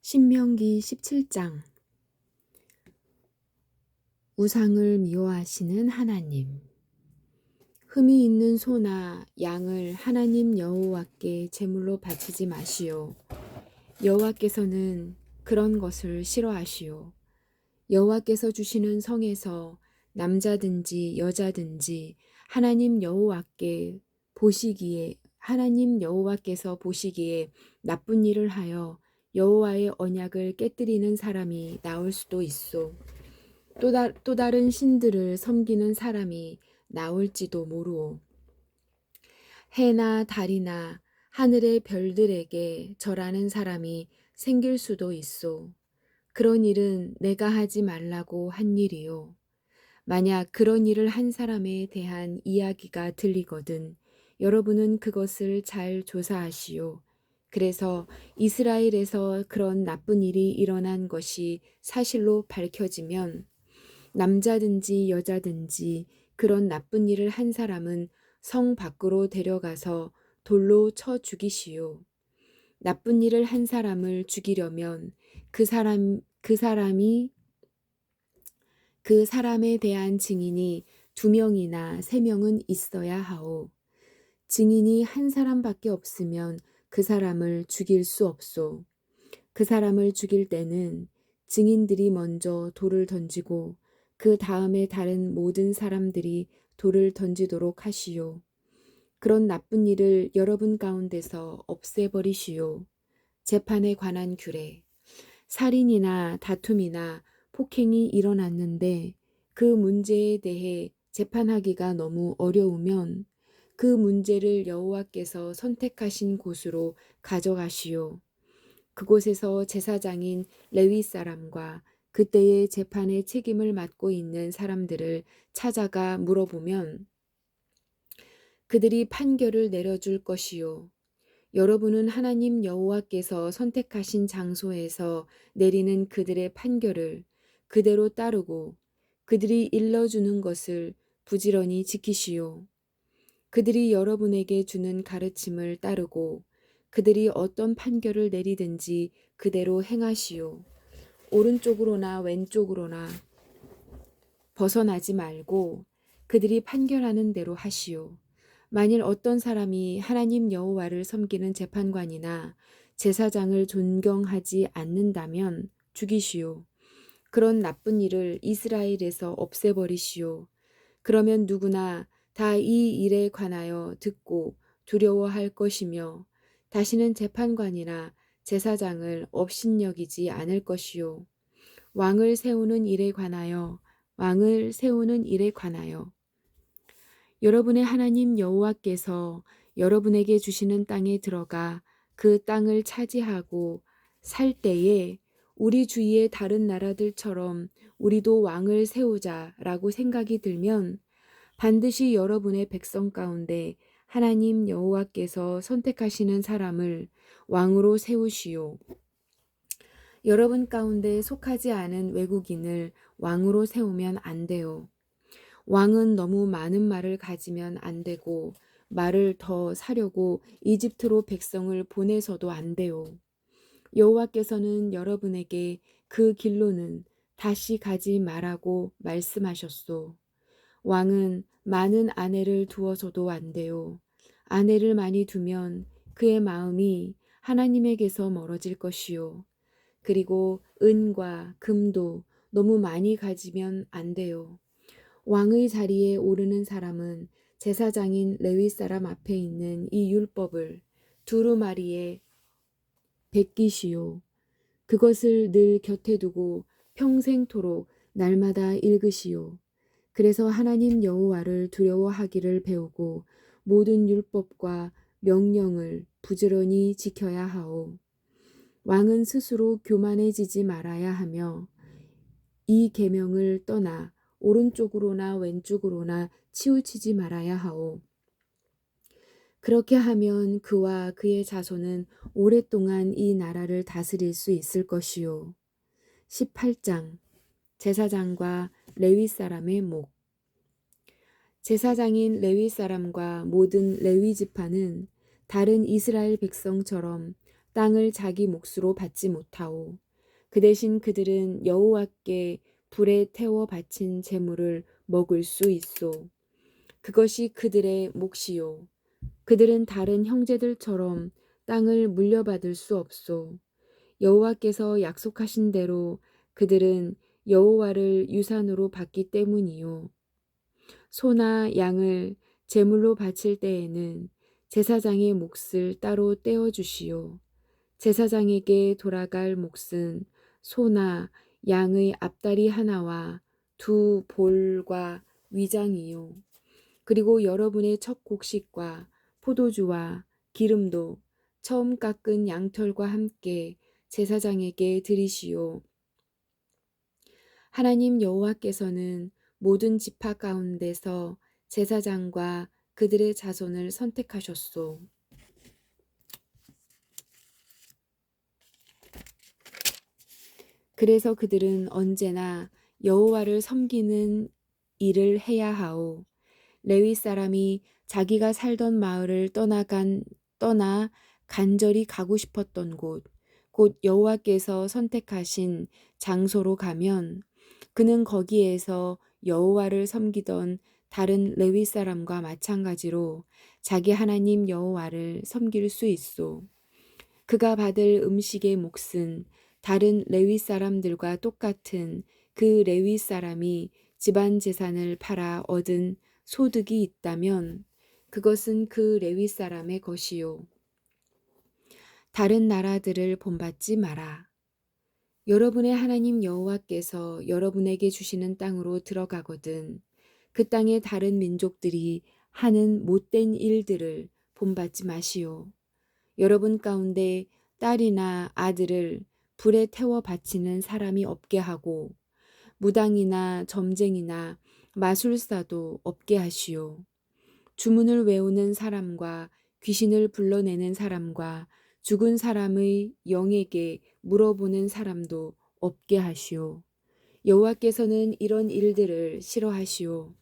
신명기 17장. 우상을 미워하시는 하나님. 흠이 있는 소나 양을 하나님 여호와께 제물로 바치지 마시오. 여호와께서는 그런 것을 싫어하시오. 여호와께서 주시는 성에서 남자든지 여자든지 하나님 여호와께서 보시기에 나쁜 일을 하여 여호와의 언약을 깨뜨리는 사람이 나올 수도 있소. 또 다른 신들을 섬기는 사람이 나올지도 모르오. 해나 달이나 하늘의 별들에게 절하는 사람이 생길 수도 있소. 그런 일은 내가 하지 말라고 한 일이요. 만약 그런 일을 한 사람에 대한 이야기가 들리거든 여러분은 그것을 잘 조사하시오. 그래서 이스라엘에서 그런 나쁜 일이 일어난 것이 사실로 밝혀지면 남자든지 여자든지 그런 나쁜 일을 한 사람은 성 밖으로 데려가서 돌로 쳐 죽이시오. 나쁜 일을 한 사람을 죽이려면 그 사람에 대한 증인이 2명이나 3명은 있어야 하오. 증인이 한 사람밖에 없으면 그 사람을 죽일 수 없소. 그 사람을 죽일 때는 증인들이 먼저 돌을 던지고 그 다음에 다른 모든 사람들이 돌을 던지도록 하시오. 그런 나쁜 일을 여러분 가운데서 없애버리시오. 재판에 관한 규례. 살인이나 다툼이나 폭행이 일어났는데 그 문제에 대해 재판하기가 너무 어려우면 그 문제를 여호와께서 선택하신 곳으로 가져가시오. 그곳에서 제사장인 레위 사람과 그때의 재판의 책임을 맡고 있는 사람들을 찾아가 물어보면 그들이 판결을 내려줄 것이요. 여러분은 하나님 여호와께서 선택하신 장소에서 내리는 그들의 판결을 그대로 따르고 그들이 일러주는 것을 부지런히 지키시오. 그들이 여러분에게 주는 가르침을 따르고 그들이 어떤 판결을 내리든지 그대로 행하시오. 오른쪽으로나 왼쪽으로나 벗어나지 말고 그들이 판결하는 대로 하시오. 만일 어떤 사람이 하나님 여호와를 섬기는 재판관이나 제사장을 존경하지 않는다면 죽이시오. 그런 나쁜 일을 이스라엘에서 없애버리시오. 그러면 누구나 다 이 일에 관하여 듣고 두려워할 것이며 다시는 재판관이나 제사장을 업신여기지 않을 것이요. 왕을 세우는 일에 관하여 여러분의 하나님 여호와께서 여러분에게 주시는 땅에 들어가 그 땅을 차지하고 살 때에 우리 주위의 다른 나라들처럼 우리도 왕을 세우자라고 생각이 들면 반드시 여러분의 백성 가운데 하나님 여호와께서 선택하시는 사람을 왕으로 세우시오. 여러분 가운데 속하지 않은 외국인을 왕으로 세우면 안 돼요. 왕은 너무 많은 말을 가지면 안 되고 말을 더 사려고 이집트로 백성을 보내서도 안 돼요. 여호와께서는 여러분에게 그 길로는 다시 가지 말라고 말씀하셨소. 왕은 많은 아내를 두어서도 안 돼요. 아내를 많이 두면 그의 마음이 하나님에게서 멀어질 것이요. 그리고 은과 금도 너무 많이 가지면 안 돼요. 왕의 자리에 오르는 사람은 제사장인 레위 사람 앞에 있는 이 율법을 두루마리에 베끼시오. 그것을 늘 곁에 두고 평생토록 날마다 읽으시오. 그래서 하나님 여호와를 두려워하기를 배우고 모든 율법과 명령을 부지런히 지켜야 하오. 왕은 스스로 교만해지지 말아야 하며 이 계명을 떠나 오른쪽으로나 왼쪽으로나 치우치지 말아야 하오. 그렇게 하면 그와 그의 자손은 오랫동안 이 나라를 다스릴 수 있을 것이요. 18장. 제사장과 레위 사람의 목. 제사장인 레위 사람과 모든 레위 지파는 다른 이스라엘 백성처럼 땅을 자기 몫으로 받지 못하오. 그 대신 그들은 여호와께 불에 태워 바친 제물을 먹을 수 있소. 그것이 그들의 몫이요. 그들은 다른 형제들처럼 땅을 물려받을 수 없소. 여호와께서 약속하신 대로 그들은 여호와를 유산으로 받기 때문이요. 소나 양을 제물로 바칠 때에는 제사장의 몫을 따로 떼어 주시오. 제사장에게 돌아갈 몫은 소나 양의 앞다리 하나와 두 볼과 위장이요. 그리고 여러분의 첫 곡식과 포도주와 기름도 처음 깎은 양털과 함께 제사장에게 드리시오. 하나님 여호와께서는 모든 지파 가운데서 제사장과 그들의 자손을 선택하셨소. 그래서 그들은 언제나 여호와를 섬기는 일을 해야 하오. 레위 사람이 자기가 살던 마을을 떠나 간절히 가고 싶었던 곳, 곧 여호와께서 선택하신 장소로 가면 그는 거기에서 여호와를 섬기던 다른 레위 사람과 마찬가지로 자기 하나님 여호와를 섬길 수 있소. 그가 받을 음식의 몫은 다른 레위 사람들과 똑같은 그 레위 사람이 집안 재산을 팔아 얻은 소득이 있다면 그것은 그 레위 사람의 것이요. 다른 나라들을 본받지 마라. 여러분의 하나님 여호와께서 여러분에게 주시는 땅으로 들어가거든 그 땅의 다른 민족들이 하는 못된 일들을 본받지 마시오. 여러분 가운데 딸이나 아들을 불에 태워 바치는 사람이 없게 하고 무당이나 점쟁이나 마술사도 없게 하시오. 주문을 외우는 사람과 귀신을 불러내는 사람과 죽은 사람의 영에게 물어보는 사람도 없게 하시오. 여호와께서는 이런 일들을 싫어하시오.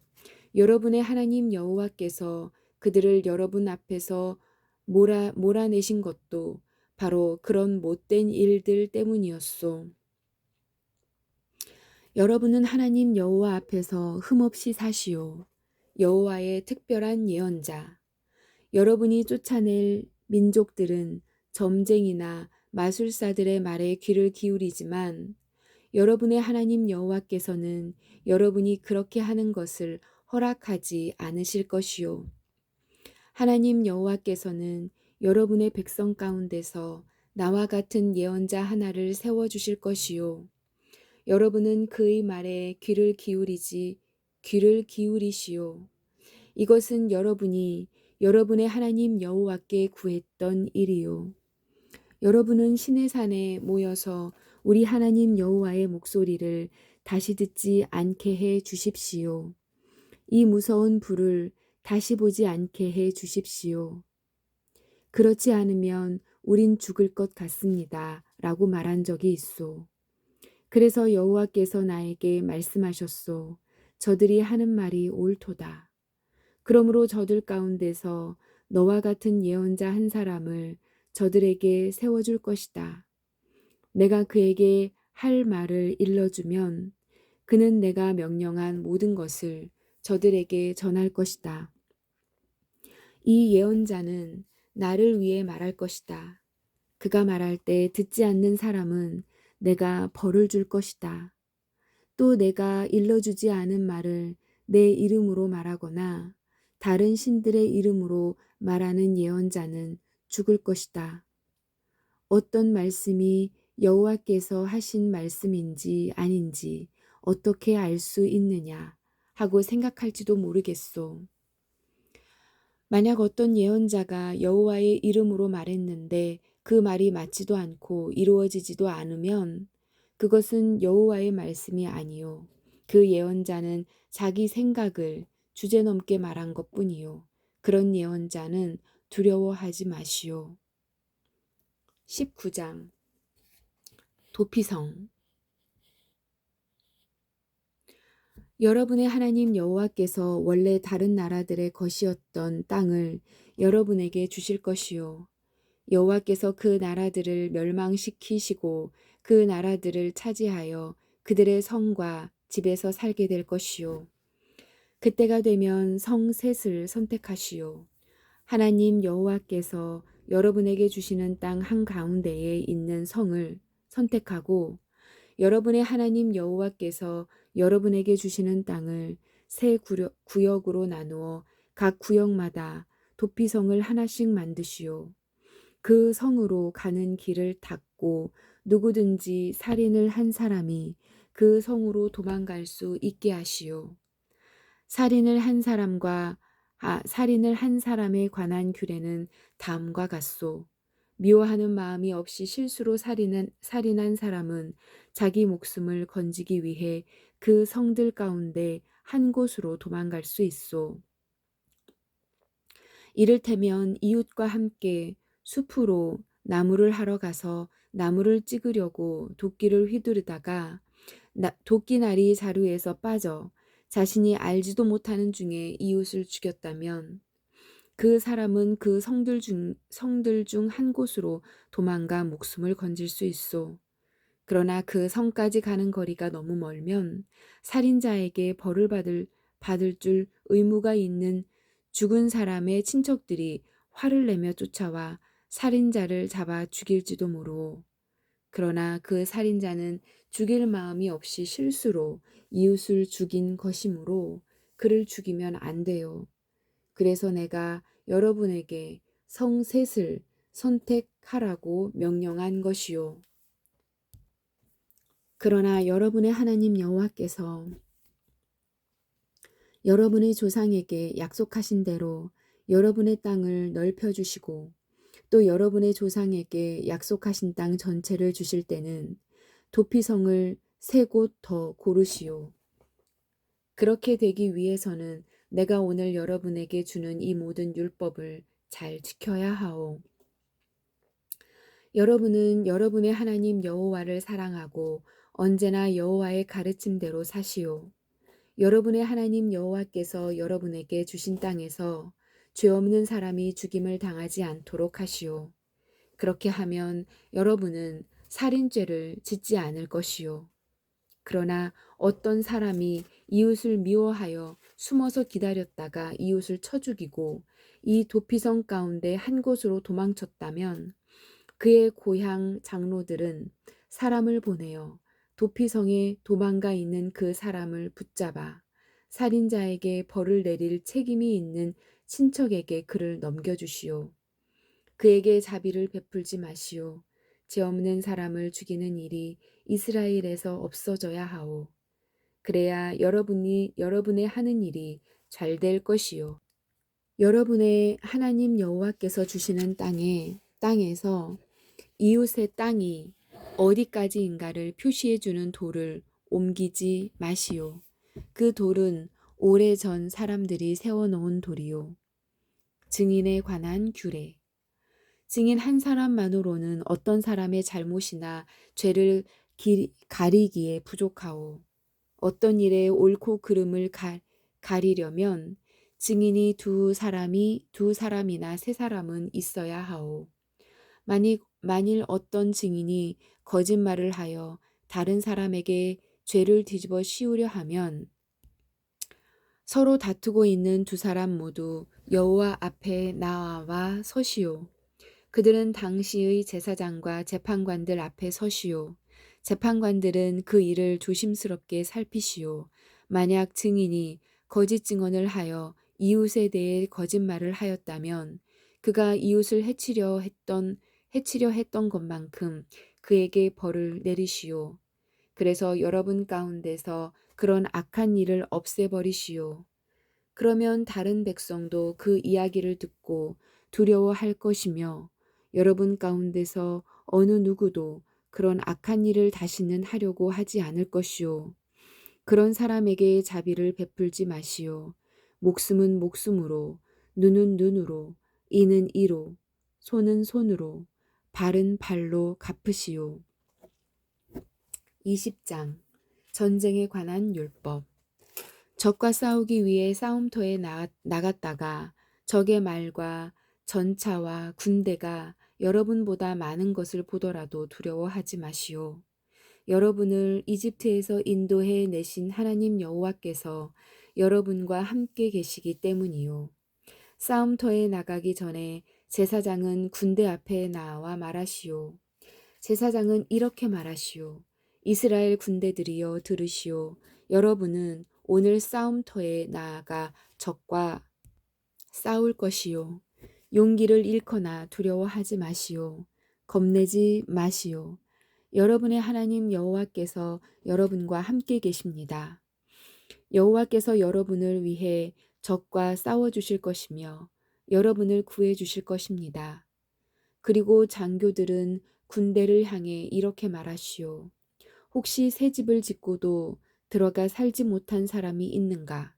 여러분의 하나님 여호와께서 그들을 여러분 앞에서 몰아내신 것도 바로 그런 못된 일들 때문이었소. 여러분은 하나님 여호와 앞에서 흠없이 사시오. 여호와의 특별한 예언자. 여러분이 쫓아낼 민족들은 점쟁이나 마술사들의 말에 귀를 기울이지만 여러분의 하나님 여호와께서는 여러분이 그렇게 하는 것을 허락하지 않으실 것이요. 하나님 여호와께서는 여러분의 백성 가운데서 나와 같은 예언자 하나를 세워주실 것이요. 여러분은 그의 말에 귀를 기울이시오. 이것은 여러분이 여러분의 하나님 여호와께 구했던 일이요. 여러분은 시내산에 모여서 우리 하나님 여호와의 목소리를 다시 듣지 않게 해 주십시오. 이 무서운 불을 다시 보지 않게 해 주십시오. 그렇지 않으면 우린 죽을 것 같습니다. 라고 말한 적이 있소. 그래서 여호와께서 나에게 말씀하셨소. 저들이 하는 말이 옳도다. 그러므로 저들 가운데서 너와 같은 예언자 한 사람을 저들에게 세워줄 것이다. 내가 그에게 할 말을 일러주면 그는 내가 명령한 모든 것을 저들에게 전할 것이다. 이 예언자는 나를 위해 말할 것이다. 그가 말할 때 듣지 않는 사람은 내가 벌을 줄 것이다. 또 내가 일러주지 않은 말을 내 이름으로 말하거나 다른 신들의 이름으로 말하는 예언자는 죽을 것이다. 어떤 말씀이 여호와께서 하신 말씀인지 아닌지 어떻게 알 수 있느냐 하고 생각할지도 모르겠소. 만약 어떤 예언자가 여호와의 이름으로 말했는데 그 말이 맞지도 않고 이루어지지도 않으면 그것은 여호와의 말씀이 아니요. 그 예언자는 자기 생각을 주제넘게 말한 것뿐이요. 그런 예언자는 두려워하지 마시오. 19장 도피성. 여러분의 하나님 여호와께서 원래 다른 나라들의 것이었던 땅을 여러분에게 주실 것이요. 여호와께서 그 나라들을 멸망시키시고 그 나라들을 차지하여 그들의 성과 집에서 살게 될 것이요. 그때가 되면 성 셋을 선택하시오. 하나님 여호와께서 여러분에게 주시는 땅 한가운데에 있는 성을 선택하고 여러분의 하나님 여호와께서 여러분에게 주시는 땅을 세 구역으로 나누어 각 구역마다 도피성을 하나씩 만드시오. 그 성으로 가는 길을 닫고 누구든지 살인을 한 사람이 그 성으로 도망갈 수 있게 하시오. 살인을 한 사람에 관한 규례는 다음과 같소. 미워하는 마음이 없이 실수로 살인한 사람은 자기 목숨을 건지기 위해 그 성들 가운데 한 곳으로 도망갈 수 있소. 이를테면 이웃과 함께 숲으로 나무를 하러 가서 나무를 찍으려고 도끼를 휘두르다가 도끼날이 자루에서 빠져 자신이 알지도 못하는 중에 이웃을 죽였다면 그 사람은 그 성들 중 한 곳으로 도망가 목숨을 건질 수 있소. 그러나 그 성까지 가는 거리가 너무 멀면 살인자에게 벌을 받을 줄 의무가 있는 죽은 사람의 친척들이 화를 내며 쫓아와 살인자를 잡아 죽일지도 모르오. 그러나 그 살인자는 죽일 마음이 없이 실수로 이웃을 죽인 것이므로 그를 죽이면 안 돼요. 그래서 내가 여러분에게 성 셋을 선택하라고 명령한 것이요. 그러나 여러분의 하나님 여호와께서 여러분의 조상에게 약속하신 대로 여러분의 땅을 넓혀주시고 또 여러분의 조상에게 약속하신 땅 전체를 주실 때는 도피성을 세 곳 더 고르시오. 그렇게 되기 위해서는 내가 오늘 여러분에게 주는 이 모든 율법을 잘 지켜야 하오. 여러분은 여러분의 하나님 여호와를 사랑하고 언제나 여호와의 가르침대로 사시오. 여러분의 하나님 여호와께서 여러분에게 주신 땅에서 죄 없는 사람이 죽임을 당하지 않도록 하시오. 그렇게 하면 여러분은 살인죄를 짓지 않을 것이요. 그러나 어떤 사람이 이웃을 미워하여 숨어서 기다렸다가 이웃을 쳐 죽이고 이 도피성 가운데 한 곳으로 도망쳤다면 그의 고향 장로들은 사람을 보내어 도피성에 도망가 있는 그 사람을 붙잡아 살인자에게 벌을 내릴 책임이 있는 친척에게 그를 넘겨주시오. 그에게 자비를 베풀지 마시오. 죄 없는 사람을 죽이는 일이 이스라엘에서 없어져야 하오. 그래야 여러분의 하는 일이 잘 될 것이요. 여러분의 하나님 여호와께서 주시는 땅에서 이웃의 땅이 어디까지인가를 표시해 주는 돌을 옮기지 마시오. 그 돌은 오래전 사람들이 세워놓은 돌이요. 증인에 관한 규례. 증인 한 사람만으로는 어떤 사람의 잘못이나 죄를 가리기에 부족하오. 어떤 일에 옳고 그름을 가리려면 증인이 두 사람이나 세 사람은 있어야 하오. 만일 어떤 증인이 거짓말을 하여 다른 사람에게 죄를 뒤집어 씌우려 하면 서로 다투고 있는 두 사람 모두 여호와 앞에 나와 서시오. 그들은 당시의 제사장과 재판관들 앞에 서시오. 재판관들은 그 일을 조심스럽게 살피시오. 만약 증인이 거짓 증언을 하여 이웃에 대해 거짓말을 하였다면 그가 이웃을 해치려 했던 것만큼 그에게 벌을 내리시오. 그래서 여러분 가운데서 그런 악한 일을 없애버리시오. 그러면 다른 백성도 그 이야기를 듣고 두려워할 것이며 여러분 가운데서 어느 누구도 그런 악한 일을 다시는 하려고 하지 않을 것이요. 그런 사람에게 자비를 베풀지 마시오. 목숨은 목숨으로, 눈은 눈으로, 이는 이로, 손은 손으로, 발은 발로 갚으시오. 20장 전쟁에 관한 율법. 적과 싸우기 위해 싸움터에 나갔다가 적의 말과 전차와 군대가 여러분보다 많은 것을 보더라도 두려워하지 마시오. 여러분을 이집트에서 인도해 내신 하나님 여호와께서 여러분과 함께 계시기 때문이요. 싸움터에 나가기 전에 제사장은 군대 앞에 나와 말하시오. 제사장은 이렇게 말하시오. 이스라엘 군대들이여 들으시오. 여러분은 오늘 싸움터에 나아가 적과 싸울 것이요. 용기를 잃거나 두려워하지 마시오. 겁내지 마시오. 여러분의 하나님 여호와께서 여러분과 함께 계십니다. 여호와께서 여러분을 위해 적과 싸워 주실 것이며 여러분을 구해 주실 것입니다. 그리고 장교들은 군대를 향해 이렇게 말하시오. 혹시 새 집을 짓고도 들어가 살지 못한 사람이 있는가?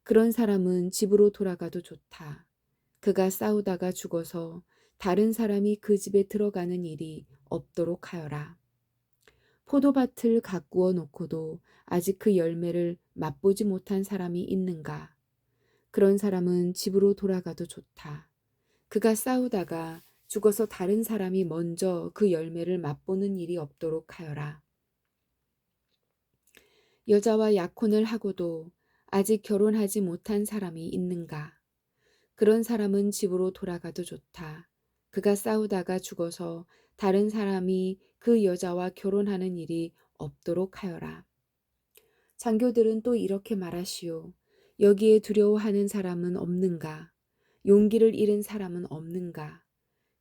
그런 사람은 집으로 돌아가도 좋다. 그가 싸우다가 죽어서 다른 사람이 그 집에 들어가는 일이 없도록 하여라. 포도밭을 가꾸어 놓고도 아직 그 열매를 맛보지 못한 사람이 있는가? 그런 사람은 집으로 돌아가도 좋다. 그가 싸우다가 죽어서 다른 사람이 먼저 그 열매를 맛보는 일이 없도록 하여라. 여자와 약혼을 하고도 아직 결혼하지 못한 사람이 있는가? 그런 사람은 집으로 돌아가도 좋다. 그가 싸우다가 죽어서 다른 사람이 그 여자와 결혼하는 일이 없도록 하여라. 장교들은 또 이렇게 말하시오. 여기에 두려워하는 사람은 없는가? 용기를 잃은 사람은 없는가?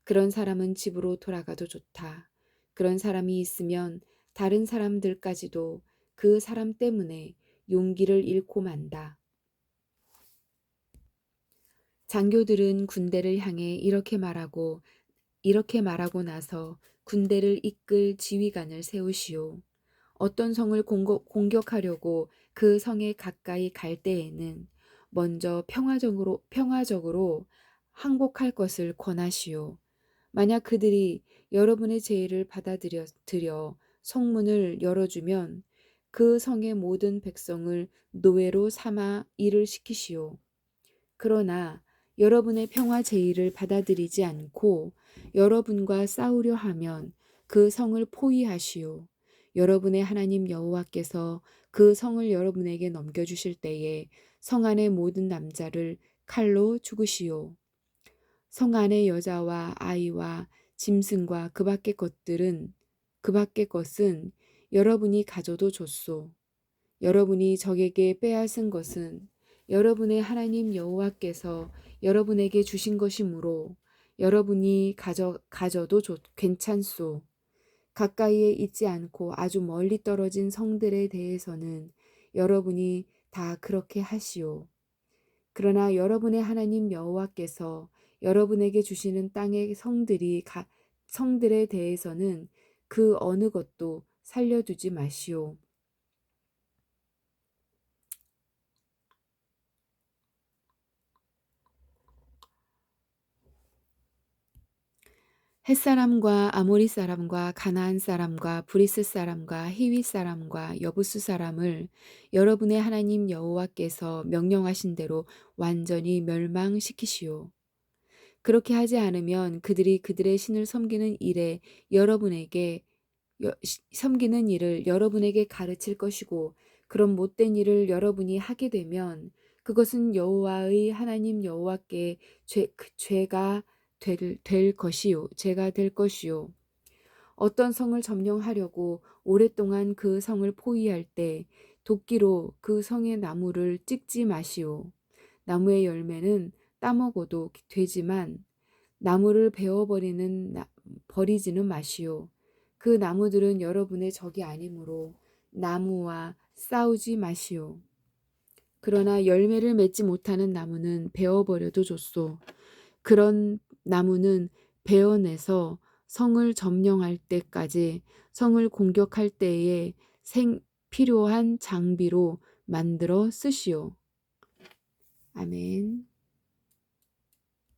그런 사람은 집으로 돌아가도 좋다. 그런 사람이 있으면 다른 사람들까지도 그 사람 때문에 용기를 잃고 만다. 장교들은 군대를 향해 이렇게 말하고 나서 군대를 이끌 지휘관을 세우시오. 어떤 성을 공격하려고 그 성에 가까이 갈 때에는 먼저 평화적으로 항복할 것을 권하시오. 만약 그들이 여러분의 제의를 받아들여 성문을 열어주면 그 성의 모든 백성을 노예로 삼아 일을 시키시오. 그러나 여러분의 평화 제의를 받아들이지 않고 여러분과 싸우려 하면 그 성을 포위하시오. 여러분의 하나님 여호와께서 그 성을 여러분에게 넘겨주실 때에 성 안의 모든 남자를 칼로 죽으시오. 성 안의 여자와 아이와 짐승과 그 밖의 것은 여러분이 가져도 좋소. 여러분이 적에게 빼앗은 것은 여러분의 하나님 여호와께서 여러분에게 주신 것이므로 여러분이 가져도 괜찮소. 가까이에 있지 않고 아주 멀리 떨어진 성들에 대해서는 여러분이 다 그렇게 하시오. 그러나 여러분의 하나님 여호와께서 여러분에게 주시는 땅의 성들에 대해서는 그 어느 것도 살려두지 마시오. 햇사람과 아모리 사람과 가나안 사람과 브리스 사람과 히위 사람과 여부수 사람을 여러분의 하나님 여호와께서 명령하신 대로 완전히 멸망시키시오. 그렇게 하지 않으면 그들이 그들의 신을 섬기는 일을 여러분에게 가르칠 것이고 그런 못된 일을 여러분이 하게 되면 그것은 여호와의 하나님 여호와께 죄가 될 것이요. 어떤 성을 점령하려고 오랫동안 그 성을 포위할 때 도끼로 그 성의 나무를 찍지 마시오. 나무의 열매는 따먹어도 되지만 나무를 버리지는 마시오. 그 나무들은 여러분의 적이 아니므로 나무와 싸우지 마시오. 그러나 열매를 맺지 못하는 나무는 베어버려도 좋소. 그런 나무는 베어내서 성을 점령할 때까지 성을 공격할 때에 필요한 장비로 만들어 쓰시오. 아멘.